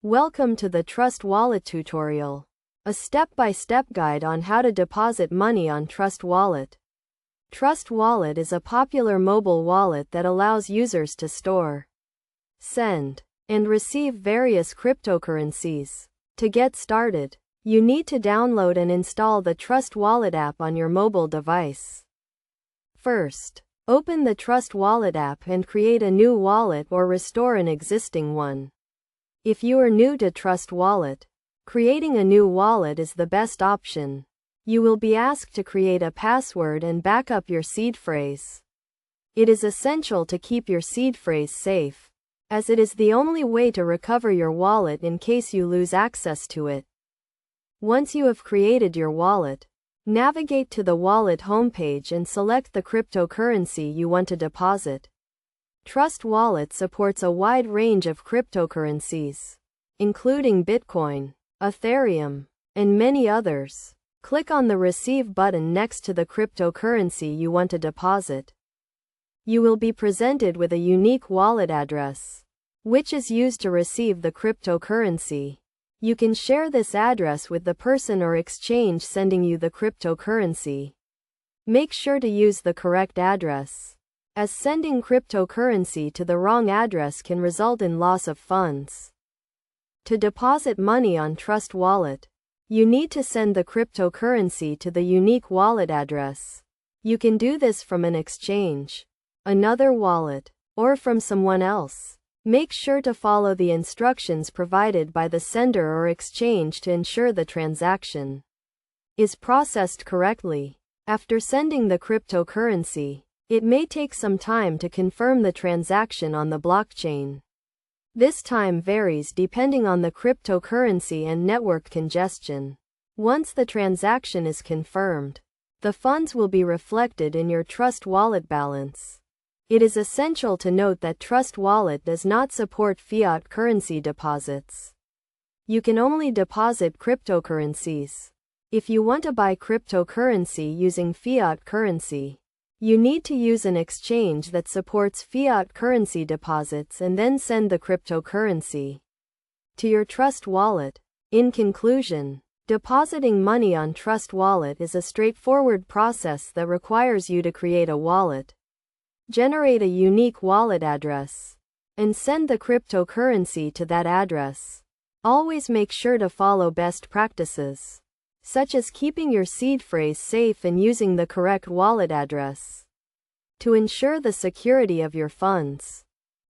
Welcome to the Trust Wallet tutorial, a step-by-step guide on how to deposit money on Trust Wallet. Trust Wallet is a popular mobile wallet that allows users to store, send, and receive various cryptocurrencies. To get started, you need to download and install the Trust Wallet app on your mobile device. First, open the Trust Wallet app and create a new wallet or restore an existing one. If you are new to Trust Wallet, creating a new wallet is the best option. You will be asked to create a password and back up your seed phrase. It is essential to keep your seed phrase safe, as it is the only way to recover your wallet in case you lose access to it. Once you have created your wallet, navigate to the wallet homepage and select the cryptocurrency you want to deposit. Trust Wallet supports a wide range of cryptocurrencies, including Bitcoin, Ethereum, and many others. Click on the Receive button next to the cryptocurrency you want to deposit. You will be presented with a unique wallet address, which is used to receive the cryptocurrency. You can share this address with the person or exchange sending you the cryptocurrency. Make sure to use the correct address, as sending cryptocurrency to the wrong address can result in loss of funds. To deposit money on Trust Wallet, you need to send the cryptocurrency to the unique wallet address. You can do this from an exchange, another wallet, or from someone else. Make sure to follow the instructions provided by the sender or exchange to ensure the transaction is processed correctly. After sending the cryptocurrency, it may take some time to confirm the transaction on the blockchain. This time varies depending on the cryptocurrency and network congestion. Once the transaction is confirmed, the funds will be reflected in your Trust Wallet balance. It is essential to note that Trust Wallet does not support fiat currency deposits. You can only deposit cryptocurrencies. If you want to buy cryptocurrency using fiat currency, you need to use an exchange that supports fiat currency deposits and then send the cryptocurrency to your Trust Wallet. In conclusion, depositing money on Trust Wallet is a straightforward process that requires you to create a wallet, generate a unique wallet address, and send the cryptocurrency to that address. Always make sure to follow best practices, such as keeping your seed phrase safe and using the correct wallet address to ensure the security of your funds.